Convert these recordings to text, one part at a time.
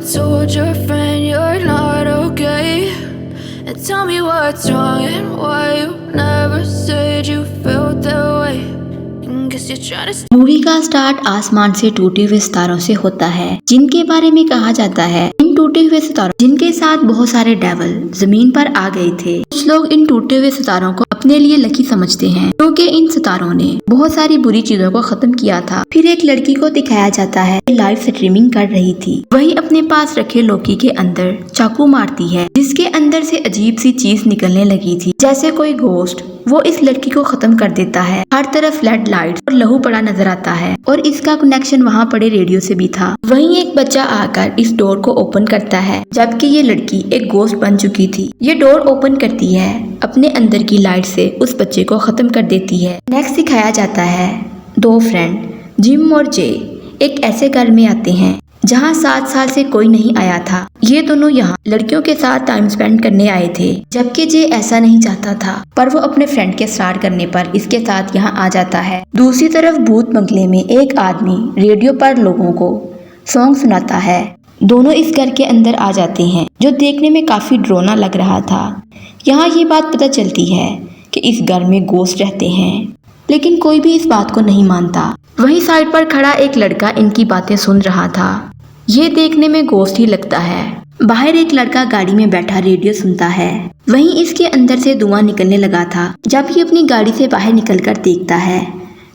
told your friend you're not okay? And tell me what's wrong and why you never said you felt that way. And guess you're trying to movie का start आसमान से टूटे हुए सितारों से होता है, जिनके बारे में कहा जाता है इन टूटे हुए सितारों जिनके साथ बहुत सारे डेविल जमीन पर आ गए थे। कुछ लोग इन टूटे हुए सितारों को अपने लिए लकी समझते हैं, क्योंकि इन सितारों ने बहुत सारी बुरी चीजों को खत्म किया था। फिर एक लड़की को दिखाया जाता है लाइव स्ट्रीमिंग कर रही थी। वही अपने पास रखे लौकी के अंदर चाकू मारती है, जिसके अंदर से अजीब सी चीज निकलने लगी थी, जैसे कोई गोश्त। वो इस लड़की को खत्म कर देता है। हर तरफ फ्लड लाइट्स और लहू पड़ा नजर आता है, और इसका कनेक्शन वहाँ पड़े रेडियो से भी था। वहीं एक बच्चा आकर इस डोर को ओपन करता है, जबकि ये लड़की एक गोश्त बन चुकी थी। ये डोर ओपन करती है, अपने अंदर की लाइट से उस बच्चे को खत्म कर देती है। नेक्स्ट दिखाया जाता है दो फ्रेंड जिम और जे एक ऐसे घर में आते हैं जहाँ 7 साल से कोई नहीं आया था। ये दोनों यहाँ लड़कियों के साथ टाइम स्पेंड करने आए थे, जबकि जे ऐसा नहीं चाहता था, पर वो अपने फ्रेंड के स्टार्ट करने पर इसके साथ यहाँ आ जाता है। दूसरी तरफ भूत बंगले में एक आदमी रेडियो पर लोगों को सॉन्ग सुनाता है। दोनों इस घर के अंदर आ जाते हैं, जो देखने में काफी डरावना लग रहा था। यहाँ ये बात पता चलती है कि इस घर में गोश्त रहते हैं, लेकिन कोई भी इस बात को नहीं मानता। वहीं साइड पर खड़ा एक लड़का इनकी बातें सुन रहा था। ये देखने में गोश्त ही लगता है। बाहर एक लड़का गाड़ी में बैठा रेडियो सुनता है। वहीं इसके अंदर से धुआं निकलने लगा था। जब ये अपनी गाड़ी से बाहर निकलकर देखता है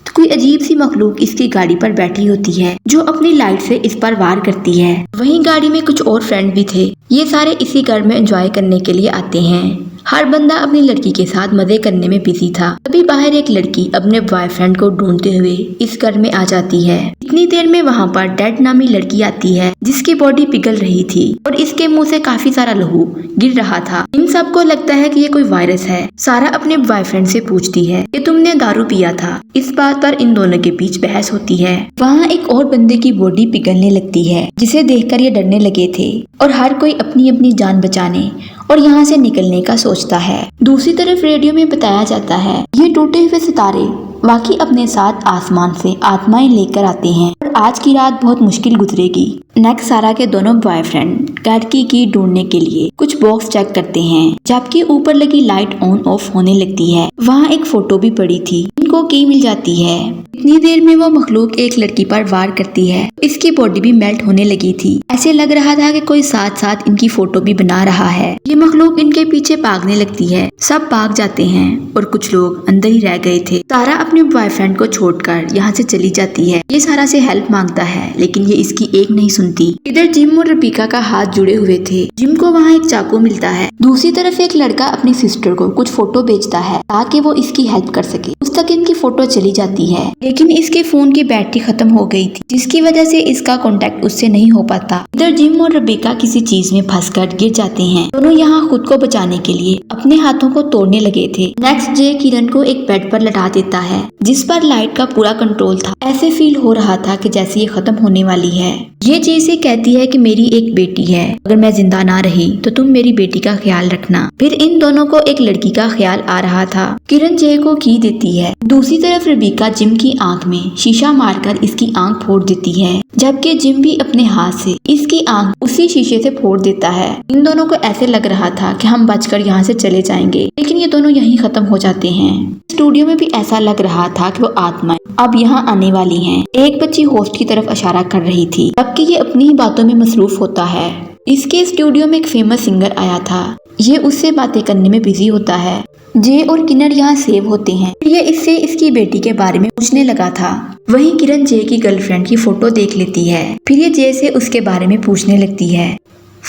तो कोई अजीब सी मखलूक इसकी गाड़ी पर बैठी होती है, जो अपनी लाइट से इस पर वार करती है। वहीं गाड़ी में कुछ और फ्रेंड भी थे। ये सारे इसी घर में एंजॉय करने के लिए आते हैं। हर बंदा अपनी लड़की के साथ मजे करने में बिजी था। तभी बाहर एक लड़की अपने बॉयफ्रेंड को ढूंढते हुए इस घर में आ जाती है। इतनी देर में वहाँ पर डेड नामी लड़की आती है, जिसकी बॉडी पिघल रही थी और इसके मुंह से काफी सारा लहू गिर रहा था। इन सबको लगता है कि ये कोई वायरस है। सारा अपने बॉयफ्रेंड से पूछती है कि तुमने दारू पिया था। इस बात पर इन दोनों के बीच बहस होती है। वहाँ एक और बंदे की बॉडी पिघलने लगती है, जिसे देखकर ये डरने लगे थे और हर कोई अपनी अपनी जान बचाने और यहाँ से निकलने का सोचता है। दूसरी तरफ रेडियो में बताया जाता है ये टूटे हुए सितारे वाकई अपने साथ आसमान से आत्माएं लेकर आते हैं और आज की रात बहुत मुश्किल गुजरेगी। नेक्स्ट सारा के दोनों बॉयफ्रेंड घर की ढूंढने के लिए कुछ बॉक्स चेक करते हैं, जबकि ऊपर लगी लाइट ऑन ऑफ होने लगती है। वहाँ एक फोटो भी पड़ी थी, इनको की मिल जाती है। इतनी देर में वो मखलूक एक लड़की पर वार करती है। इसकी बॉडी भी मेल्ट होने लगी थी। ऐसे लग रहा था कि कोई साथ साथ इनकी फोटो भी बना रहा है। ये मखलूक इनके पीछे भागने लगती है। सब भाग जाते हैं और कुछ लोग अंदर ही रह गए थे। सारा अपने बॉयफ्रेंड को छोड़कर यहाँ से चली जाती है। ये सारा से हेल्प मांगता है, लेकिन ये इसकी एक नहीं सुनती। इधर जिम और रबीका का हाथ जुड़े हुए थे। जिम को वहाँ एक चाकू मिलता है। दूसरी तरफ एक लड़का अपनी सिस्टर को कुछ फोटो भेजता है ताकि वो इसकी हेल्प कर सके। उस तक इनकी फोटो चली जाती है, लेकिन इसके फोन की बैटरी खत्म हो गई थी, जिसकी वजह से इसका कांटेक्ट उससे नहीं हो पाता। इधर जिम और रबीका किसी चीज में फंसकर गिर जाते हैं। दोनों यहाँ खुद को बचाने के लिए अपने हाथों को तोड़ने लगे थे। नेक्स्ट जे किरण को एक बेड पर लटा देता है, जिस पर लाइट का पूरा कंट्रोल था। ऐसे फील हो रहा था कि जैसे ये खत्म होने वाली है। ये जे से कहती है कि मेरी एक बेटी है, अगर मैं जिंदा ना रही तो तुम मेरी बेटी का ख्याल रखना। फिर इन दोनों को एक लड़की का ख्याल आ रहा था। किरण जे को की देती है। दूसरी तरफ रबीका जिम की आंख में शीशा मारकर इसकी आंख फोड़ देती है, जबकि जिम भी अपने हाथ से इसकी आंख उसी शीशे से फोड़ देता है। इन दोनों को ऐसे लग रहा था कि हम बचकर यहाँ से चले जाएंगे, लेकिन ये दोनों यहीं खत्म हो जाते हैं। स्टूडियो में भी ऐसा लग रहा था कि वो आत्माएं अब यहाँ आने वाली हैं। एक बच्ची होस्ट की तरफ इशारा कर रही थी, जबकि ये अपनी ही बातों में मसरूफ होता है। इसके स्टूडियो में एक फेमस सिंगर आया था। ये उससे बातें करने में बिजी होता है। जे और किरण यहाँ सेव होते हैं। ये इससे इसकी बेटी के बारे में पूछने लगा था। वहीं किरण जे की गर्लफ्रेंड की फोटो देख लेती है। फिर ये जे से उसके बारे में पूछने लगती है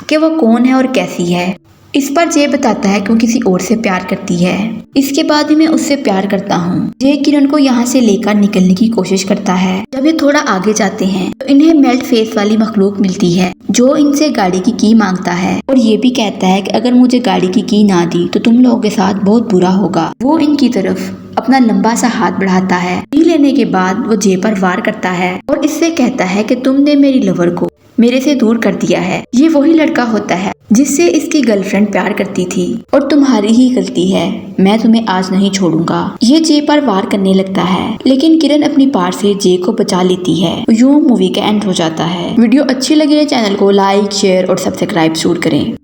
कि वो कौन है और कैसी है। इस पर जे बताता है कि वो किसी और से प्यार करती है। इसके बाद भी मैं उससे प्यार करता हूँ। जे किरण को यहाँ से लेकर निकलने की कोशिश करता है। जब ये थोड़ा आगे जाते हैं तो इन्हें मेल्ट फेस वाली मखलूक मिलती है, जो इनसे गाड़ी की मांगता है और ये भी कहता है कि अगर मुझे गाड़ी की ना दी तो तुम लोगों के साथ बहुत बुरा होगा। वो इनकी तरफ अपना लंबा सा हाथ बढ़ाता है। पी लेने के बाद वो जे पर वार करता है और इससे कहता है कि तुमने मेरी लवर को मेरे से दूर कर दिया है। ये वही लड़का होता है जिससे इसकी गर्लफ्रेंड प्यार करती थी और तुम्हारी ही गलती है, मैं तुम्हें आज नहीं छोड़ूंगा। ये जे पर वार करने लगता है लेकिन किरण अपनी पार से जे को बचा लेती है। यूं मूवी का एंड हो जाता है। वीडियो अच्छी लगे चैनल को लाइक, शेयर और सब्सक्राइब जरूर करें।